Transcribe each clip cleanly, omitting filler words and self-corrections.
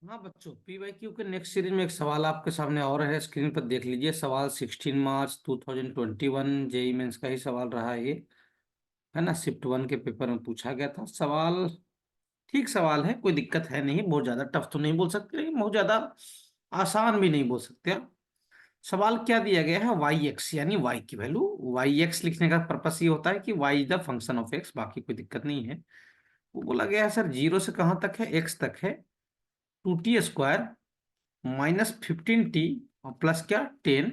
हाँ बच्चों, P Y Q के नेक्स्ट सीरीज में एक सवाल आपके सामने और है। स्क्रीन पर देख लीजिए। सवाल 16 मार्च 2021 जेई मेंस का ही सवाल रहा है ये। है ना, शिफ्ट वन के पेपर में पूछा गया था सवाल। ठीक सवाल है, कोई दिक्कत है नहीं। बहुत ज्यादा टफ तो नहीं बोल सकते, लेकिन बहुत ज्यादा आसान भी नहीं बोल सकते आप। सवाल क्या दिया गया है, वाई एक्स यानी वाई की वैल्यू। वाई एक्स लिखने का पर्पस ये होता है कि y is the function of x, बाकी कोई दिक्कत नहीं है। वो बोला गया है सर, जीरो से कहाँ तक है, एक्स तक है। 2t² -15t और प्लस क्या 10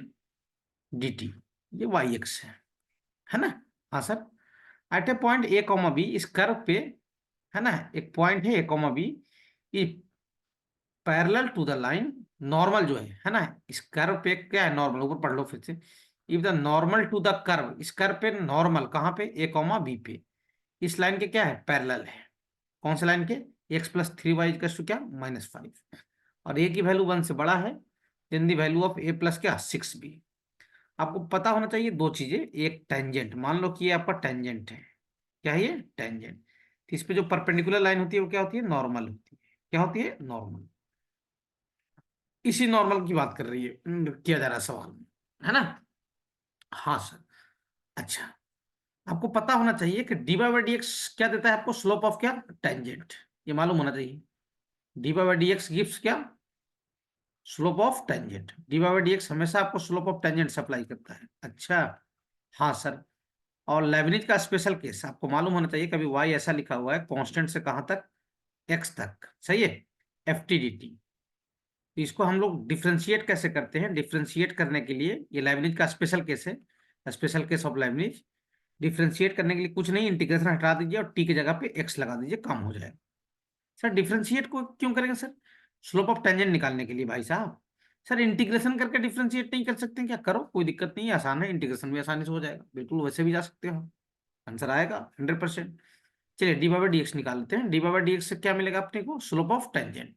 dt। ये वाई एक्स है ना। हाँ sir. At a point a comma b, इस कर्व पे, है ना, एक पॉइंट है ए कॉमा बी, ये parallel to the line. Normal जो है ना, इस कर्व पे क्या है, नॉर्मल, ऊपर पढ़ लो फिर से। If the normal to the curve, इस कर्व पे नॉर्मल कहाँ पे, ए कॉमा बी पे, इस लाइन के क्या है, पैरेलल है। कौन से लाइन के, x+3y क्या -5, और ए की वैल्यू 1 से बड़ा है, then the value of a plus क्या 6b। आपको पता होना चाहिए दो चीजें। एक टेंजेंट, मान लो कि ये आपका टेंजेंट है। क्या है ये, टेंजेंट। तो इस पे जो परपेंडिकुलर लाइन होती है वो क्या होती है, नॉर्मल होती है। क्या होती है, नॉर्मल। इसी नॉर्मल की बात कर रही है, किया जा रहा है सवाल में, है ना। हाँ सर। अच्छा, आपको पता होना चाहिए कि dy/dx क्या देता है आपको, स्लोप ऑफ क्या, टेंजेंट। ये मालूम होना चाहिए। dy/dx गिव्स क्या, स्लोप ऑफ टेंजेंट। dy/dx हमेशा आपको स्लोप ऑफ टेंजेंट सप्लाई करता है। अच्छा। हाँ सर। और लेबनिज का स्पेशल केस आपको मालूम होना चाहिए। कभी y ऐसा लिखा हुआ है, कांस्टेंट से कहां तक, x तक, सही है, ft/dt। तो इसको हम लोग डिफ्रेंशिएट कैसे करते हैं, डिफ्रेंशिएट करने के लिए, ये लेबनिज का स्पेशल केस है, special case of Lebanese. Differentiate करने के लिए कुछ नहीं, इंटीग्रेशन हटा दीजिए और t की जगह पे x लगा दीजिए, काम हो जाएगा। सर डिफरेंशिएट को क्यों करेंगे सर, स्लोप ऑफ टेंजेंट निकालने के लिए भाई साहब। सर इंटीग्रेशन करके डिफरेंशिएट नहीं कर सकते क्या, करो, कोई दिक्कत नहीं है, आसान है, इंटीग्रेशन भी आसानी से हो जाएगा, बिल्कुल वैसे भी जा सकते हो। आंसर आएगा 100%। चलिए dy/dx निकाल लेते हैं। dy/dx से क्या मिलेगा अपने को, स्लोप ऑफ टेंजेंट।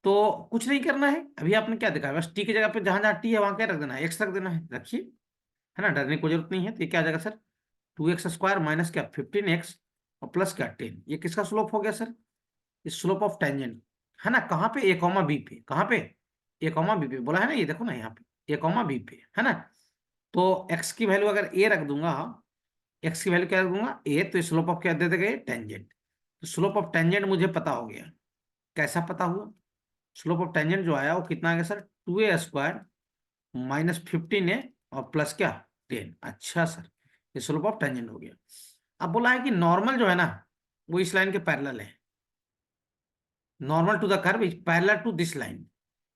तो कुछ नहीं करना है, अभी आपने क्या देखा है, बस टी की जगह पे जहां जहां टी है वहां क्या रख देना है, एक्स रख देना है, रखिए। है ना, डरने की कोई जरूरत नहीं है। तो ये क्या आ जाएगा सर, 2x² माइनस क्या 15x और प्लस क्या 10। ये किसका स्लोप हो गया सर, स्लोप ऑफ टेंजेंट। है ना, कहाँ पे, ए कॉमा बी पे, कहाँ पे, ए कॉमा बी पे बोला है ना, ये देखो ना यहाँ पे ए कॉमा बी पे, है ना। तो एक्स की वैल्यू अगर ए रख दूंगा, एक्स की वैल्यू क्या रख दूंगा, ए, तो स्लोप ऑफ क्या दे देंगे, टेंजेंट। तो स्लोप ऑफ टेंजेंट मुझे पता हो गया। कैसा पता हुआ, स्लोप ऑफ टेंजेंट जो आया वो कितना आ गया सर, 2a² -15a और प्लस क्या 10। अच्छा सर, ये स्लोप ऑफ टेंजेंट हो गया। अब बोला है कि नॉर्मल जो है ना, वो इस लाइन के पैरेलल है। Normal to the curve is parallel to this line.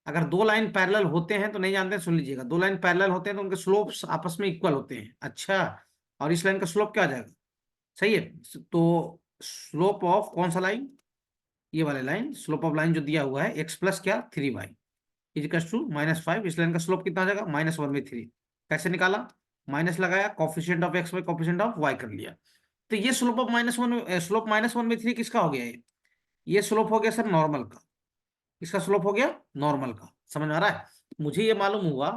अगर दो लाइन पैरेलल होते हैं तो नहीं जानते, सुन लीजिएगा, दो लाइन पैरेलल होते हैं तो उनके स्लोप्स आपस में इक्वल होते हैं। अच्छा, और इस लाइन का स्लोप क्या आ जाएगा, सही है। तो स्लोप ऑफ कौन सा लाइन, ये वाले लाइन, स्लोप ऑफ लाइन जो दिया हुआ है x प्लस क्या 3y इजिकल्स टू -5, इस लाइन का स्लोप कितना आ जाएगा, -1/3। कैसे निकाला, माइनस लगाया, coefficient of x by coefficient of y कर लिया। तो ये स्लोप ऑफ -1, स्लोप -1/3 किसका हो गया, ये स्लोप हो गया सर नॉर्मल का। इसका स्लोप हो गया नॉर्मल का, समझ में आ रहा है। मुझे ये मालूम हुआ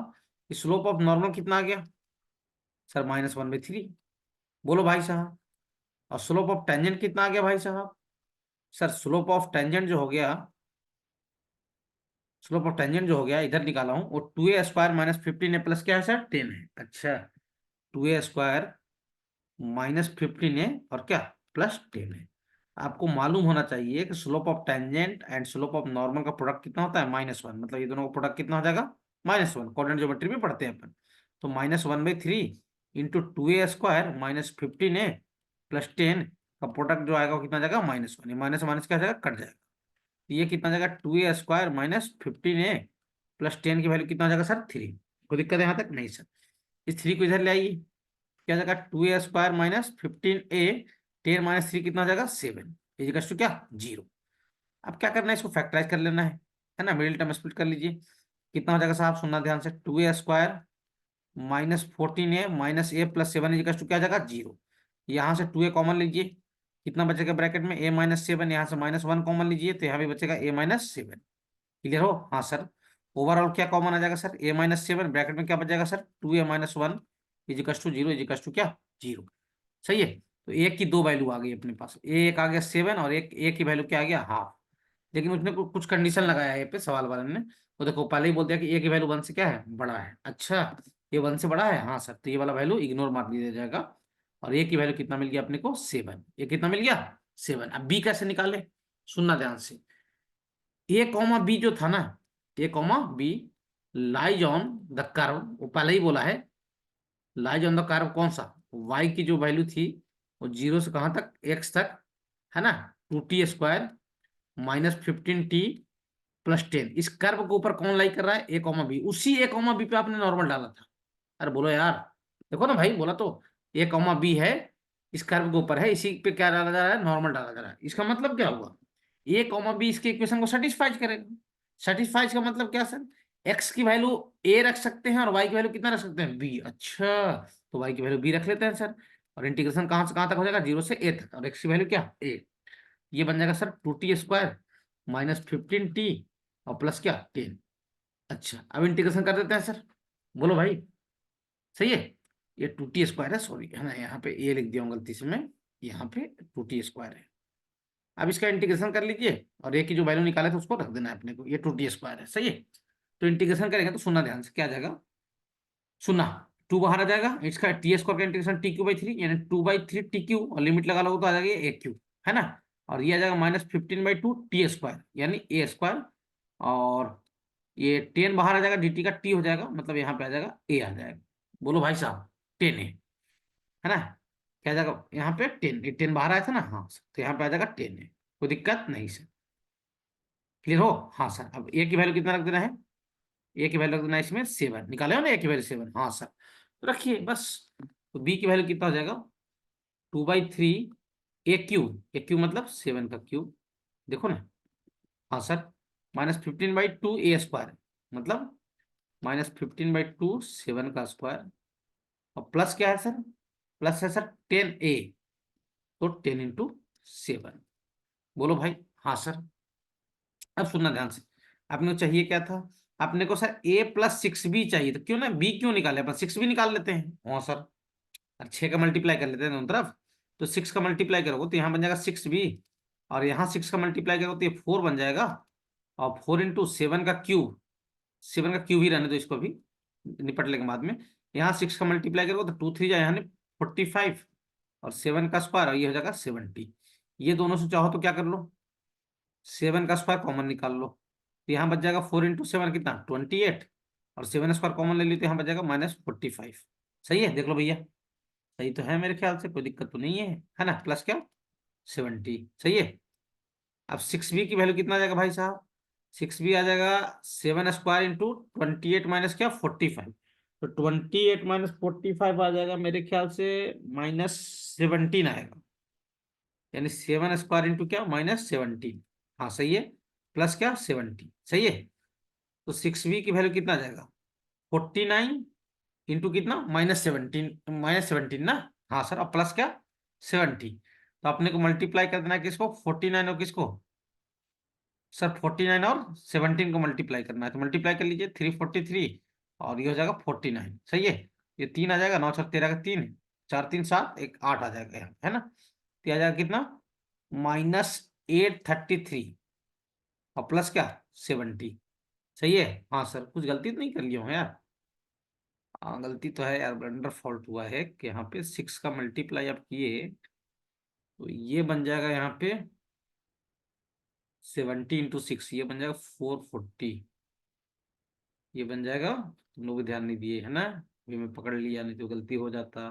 कि स्लोप ऑफ नॉर्मल कितना आ गया सर, -1/3। बोलो भाई साहब। और स्लोप ऑफ टेंजेंट कितना आ गया भाई साहब, सर स्लोप ऑफ टेंजेंट जो हो गया, स्लोप ऑफ टेंजेंट जो हो गया इधर निकाला हूं, वो 2a² -15a प्लस क्या है सर 10 है। अच्छा, 2a² -15a और क्या प्लस 10 है। आपको मालूम होना चाहिए कि slope of tangent and slope of normal का प्रोडक्ट कितना होता है, -1। मतलब ये दोनों का प्रोडक्ट कितना हो जाएगा, -1। कोऑर्डिनेट ज्योमेट्री में पढ़ते हैं अपन। तो -1/3 इंटू 2a² -15a प्लस 10 का प्रोडक्ट जो आएगा वो कितना जाएगा, -1। ये माइनस माइनस क्या जाएगा, कट जाएगा। तो ये कितना जाएगा, 2a² -15a प्लस 10 की वैल्यू कितना हो जाएगा सर, 3। कोई दिक्कत है यहाँ तक, नहीं सर। इस 3 को इधर ले आइए, क्या जाएगा, 2a² -15a 10 - 3 कितना हो जाएगा, 7 इजिकल्स टू क्या 0। अब क्या करना है, इसको फैक्टराइज कर लेना है ना, मिडिल टर्म स्प्लिट कर लीजिए। कितना हो जाएगा साहब, सुनना ध्यान से, 2a² -14a -a plus 7 इजिकल्स to क्या जाएगा 0। यहाँ से 2a कॉमन लीजिए, कितना बचेगा ब्रैकेट में, a -7, यहाँ से -1 कॉमन लीजिए तो यहाँ भी बचेगा a -7। क्लियर हो, हाँ सर। ओवरऑल क्या कॉमन आ जाएगा सर, a -7 ब्रैकेट में क्या बच जाएगा sir, 2a -1 equals to 0 equals to क्या 0। सही है। तो एक की दो वैल्यू आ गई अपने पास, एक आ गया 7 और एक की वैल्यू क्या आ गया, हाफ। लेकिन उसने कुछ कंडीशन लगाया है ये पे सवाल वाले ने। वो देखो पहले ही बोल दिया कि ए की वैल्यू 1 से क्या है, बड़ा है। अच्छा, ये 1 से बड़ा है, हाँ सर, तो ये वाला वैल्यू इग्नोर मार दिया जाएगा। और ए की वैल्यू कितना मिल गया अपने को, 7। ये कितना मिल गया, 7। अब बी कैसे निकाले, सुनना ध्यान से। ए कॉमा बी जो था ना, A comma B lies on the curve, वो पहले ही बोला है, लाइज ऑन द कर्व कौन सा, वाई की जो वैल्यू थी वो 0 से कहां तक, एक्स तक, है ना। 2t² -15t +10, इस कर्व के ऊपर कौन लाई कर रहा है, ए कॉमा बी। उसी ए कॉमा बी पे आपने नॉर्मल डाला था। अरे बोलो यार, देखो ना भाई, बोला तो, ए कॉमा बी है, इस कर्व के ऊपर है, इसी पे क्या डाला जा रहा है, नॉर्मल डाला जा रहा है। इसका मतलब क्या हुआ, ए कॉमा बी इसके इक्वेशन को सेटिस्फाई करेगा। सेटिस्फाई का मतलब क्या सर, एक्स की वैल्यू ए रख सकते हैं और वाई की वैल्यू कितना रख सकते हैं, बी। अच्छा, तो वाई की वैल्यू बी रख लेते हैं सर। और इंटीग्रेशन कहां से कहां तक हो जाएगा, 0 से ए तक, और एक्स की वैल्यू क्या, ए। ये बन जाएगा सर 2t² -15t और प्लस क्या, 10। अच्छा, अब इंटीग्रेशन कर देते हैं सर, बोलो भाई, सही है। ये 2t² है, सॉरी है ना, यहाँ पे ए लिख दिया हूँ गलती से मैं, यहाँ पे 2t² है। अब इसका इंटीग्रेशन कर लीजिए, और ए की जो वैल्यू निकाले थे उसको रख देना है अपने को, ये 2t² है, सही है। तो इंटीग्रेशन करेंगे तो सुनना ध्यान से, क्या आ जाएगा, सुनना, 2 बाहर आ जाएगा, इसका t² का इंटीग्रेशन TQ/3 यानी 2/3 TQ, और लिमिट लगा लो तो आ जाएगा AQ, है ना। और ये आ जाएगा -15/2 t² यानी A²। और ये 10 बाहर आ जाएगा, dt का t हो जाएगा, मतलब यहाँ पे आ जाएगा a आ जाएगा। बोलो भाई साहब, 10 है ना। क्या आ जाएगा यहाँ पे 10, 10 बाहर आया था ना, हाँ सर, तो यहाँ पे आ जाएगा 10 है, कोई दिक्कत नहीं सर, क्लियर हो। हाँ सर, अब ए की वैल्यू कितना रख देना है, ए की वैल्यू रख देना है इसमें 7, निकाले हो ना ए की वैल्यू 7, हाँ सर, तो रखिए बस। तो बी की वैल्यू कितना हो जाएगा, 2/3 AQ, AQ मतलब 7 का क्यूब, देखो ना, हाँ सर, -15/2 A² मतलब -15/2 7 का स्क्वायर, और प्लस क्या है सर, प्लस है सर 10A, तो 10 × 7, बोलो भाई, हाँ सर। अब सुनना ध्यान से, आपने को चाहिए क्या था, आपने को सर A + 6B चाहिए, तो क्यों ना बी क्यों निकाले, अपन 6 भी निकाल लेते हैं, हाँ सर। और 6 का मल्टीप्लाई कर लेते हैं दोनों तरफ, तो 6 का मल्टीप्लाई करोगे तो यहाँ बन जाएगा 6B, और यहाँ 6 का मल्टीप्लाई करोगे तो ये 4 बन जाएगा, और 4 × 7 का क्यूब, 7 का क्यूब ही रहने दो इसको भी, निपट लेंगे बाद में। यहाँ 6 का मल्टीप्लाई करोगे तो 2 3 जाए यानी 45, और 7 का स्क्वायर, और ये हो जाएगा 70। ये दोनों से चाहो तो क्या कर लो, 7 का स्क्वायर कॉमन निकाल लो, तो यहाँ बच जाएगा 4 × 7 कितना, 28, और 7 स्क्वायर कॉमन ले ली तो यहाँ बच जाएगा -45। सही है, देख लो भैया, सही तो है मेरे ख्याल से, कोई दिक्कत तो नहीं है ना, प्लस क्या, 70, सही है। अब 6B की वैल्यू कितना आ जाएगा भाई साहब, 6B आ जाएगा 7² × 28 माइनस क्या, 45, तो 28 - 45 आ जाएगा मेरे ख्याल से -17 आएगा, यानी 7² क्या, -17, हाँ सही है, प्लस क्या, 70, सही है। तो 6B की वैल्यू कितना आ जाएगा, 49 × कितना, -17, -17 ना, हाँ सर, अब प्लस क्या, 70, तो अपने को मल्टीप्लाई कर देना है किसको, 49 और किसको, सर 49 और 17 को मल्टीप्लाई करना है, तो मल्टीप्लाई कर लीजिए, 343, और ये हो जाएगा 49, सही है। ये 3 आ जाएगा, 9 × 4 = 13 का 3, 4 3 7 1 8 आ जाएगा यहाँ, है ना। तो ये आ जाएगा कितना, -833, और प्लस क्या, 70, सही है। हाँ सर, कुछ गलती तो नहीं कर लिया हूँ यार, हाँ गलती तो है यार, ब्लंडर फॉल्ट हुआ है कि यहाँ पे 6 का मल्टीप्लाई आप किए, तो ये बन जाएगा यहाँ पे 70 × 6, ये बन जाएगा 440, ये बन जाएगा, तुम लोग भी ध्यान नहीं दिए है ना, ये मैं पकड़ लिया, नहीं तो गलती हो जाता,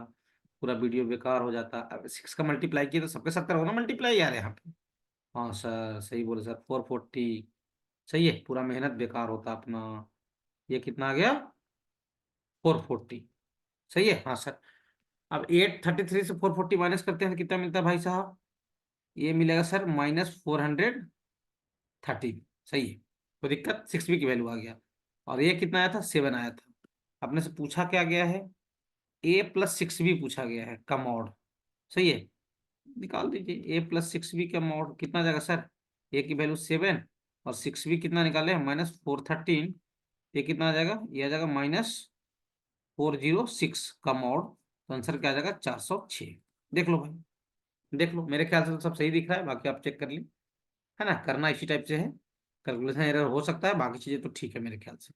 पूरा वीडियो बेकार हो जाता। अब 6 का मल्टीप्लाई किया तो सबके साथ करो ना मल्टीप्लाई यार यहाँ पे, हाँ सर सही बोले सर, 440, सही है, पूरा मेहनत बेकार होता अपना। ये कितना आ गया, 440, सही है, हाँ सर। अब 833 से 440 माइनस करते हैं तो कितना मिलता है भाई साहब, ये मिलेगा सर -413, सही है, कोई दिक्कत, 6B की वैल्यू आ गया। और ये कितना आया था, 7 आया था। अपने से पूछा क्या गया है, A + 6B पूछा गया है का मॉड, सही है, निकाल दीजिए, A + 6B का मॉड कितना आ जाएगा सर, ए की वैल्यू 7, और 6B कितना निकाले, -413, ये कितना आ जाएगा, ये आ जाएगा -406 का मॉड, तो आंसर क्या आ जाएगा, 406। देख लो भाई, देख लो, मेरे ख्याल से तो सब सही दिख रहा है, बाकी आप चेक कर ली। है ना, करना इसी टाइप से है। कैलकुलेशन एरर हो सकता है, बाकी चीजें तो ठीक है मेरे ख्याल से।